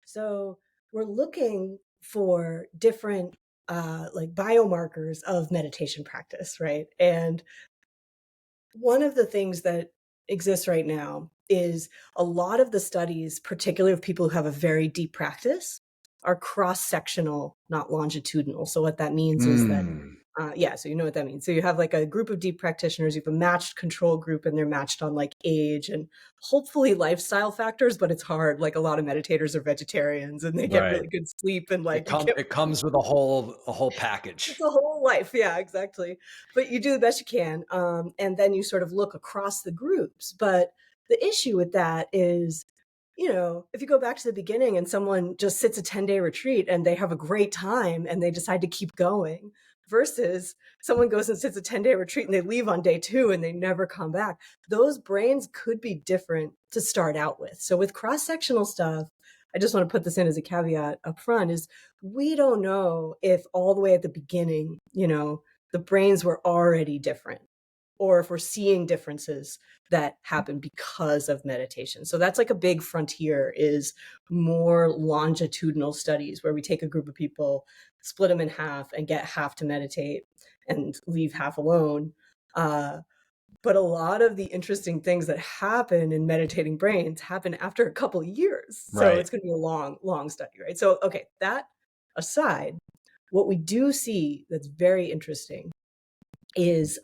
So we're looking for different like biomarkers of meditation practice, right? And one of the things that exists right now is a lot of the studies, particularly of people who have a very deep practice, are cross-sectional, not longitudinal. So what that means is that, so you know what that means. So you have like a group of deep practitioners, you have a matched control group, and they're matched on like age and hopefully lifestyle factors, but it's hard. Like a lot of meditators are vegetarians and they get Right. really good sleep and like It comes with a whole package. it's a whole life. Yeah, exactly. But you do the best you can. And then you sort of look across the groups. But the issue with that is, if you go back to the beginning and someone just sits a 10-day retreat and they have a great time and they decide to keep going versus someone goes and sits a 10-day retreat and they leave on day 2 and they never come back, those brains could be different to start out with. So with cross-sectional stuff, I just want to put this in as a caveat up front, is we don't know if all the way at the beginning, the brains were already different, or if we're seeing differences that happen because of meditation. So that's like a big frontier, is more longitudinal studies where we take a group of people, split them in half and get half to meditate and leave half alone. But a lot of the interesting things that happen in meditating brains happen after a couple of years. So Right. it's going to be a long, long study, right? So, okay, that aside, what we do see that's very interesting is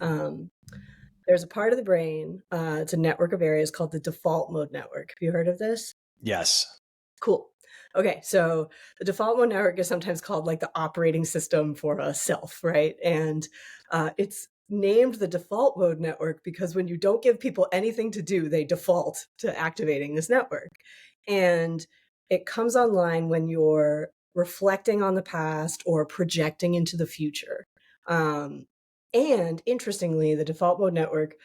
there's a part of the brain, it's a network of areas called the default mode network. Have you heard of this? Yes. Cool. Okay, so the default mode network is sometimes called like the operating system for a self, right? And it's named the default mode network because when you don't give people anything to do, they default to activating this network. And it comes online when you're reflecting on the past or projecting into the future. And interestingly, the default mode network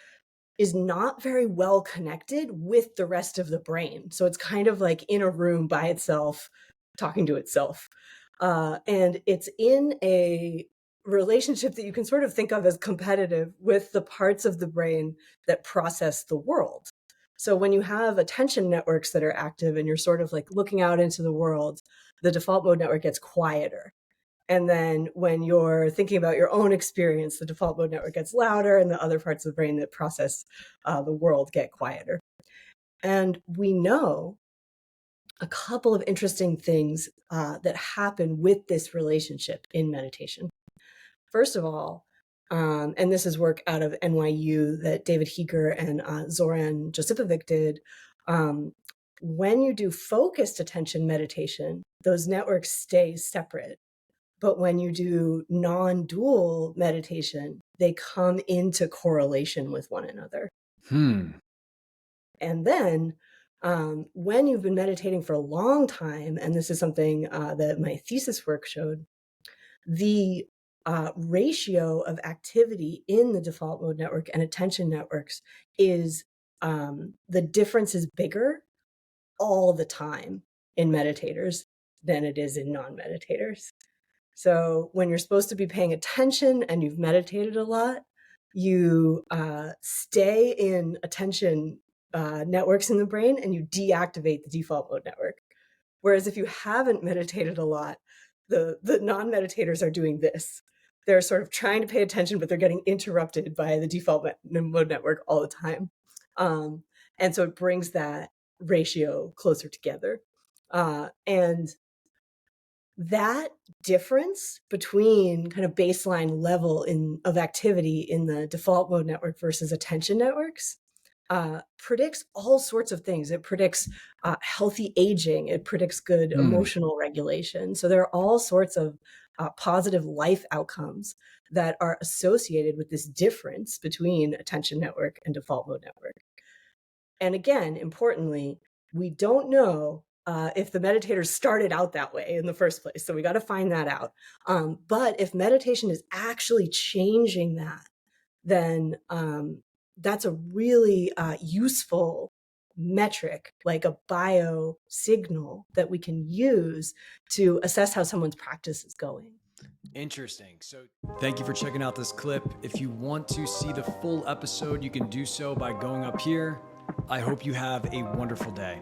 is not very well connected with the rest of the brain. So it's kind of like in a room by itself, talking to itself. And it's in a relationship that you can sort of think of as competitive with the parts of the brain that process the world. So when you have attention networks that are active and you're sort of like looking out into the world, the default mode network gets quieter. And then when you're thinking about your own experience, the default mode network gets louder and the other parts of the brain that process the world get quieter. And we know a couple of interesting things that happen with this relationship in meditation. First of all, and this is work out of NYU that David Heeger and Zoran Josipovic did, when you do focused attention meditation, those networks stay separate. But when you do non-dual meditation, they come into correlation with one another. And then when you've been meditating for a long time, and this is something that my thesis work showed, the ratio of activity in the default mode network and attention networks is the difference is bigger all the time in meditators than it is in non-meditators. So when you're supposed to be paying attention and you've meditated a lot, you stay in attention networks in the brain and you deactivate the default mode network. Whereas if you haven't meditated a lot, the non-meditators are doing this. They're sort of trying to pay attention, but they're getting interrupted by the default mode network all the time. And so it brings that ratio closer together. And that difference between kind of baseline level of activity in the default mode network versus attention networks predicts all sorts of things. It predicts healthy aging. It predicts good emotional regulation. So there are all sorts of positive life outcomes that are associated with this difference between attention network and default mode network. And again, importantly, we don't know if the meditators started out that way in the first place. So we got to find that out. But if meditation is actually changing that, then that's a really useful metric, like a bio signal that we can use to assess how someone's practice is going. Interesting. So thank you for checking out this clip. If you want to see the full episode, you can do so by going up here. I hope you have a wonderful day.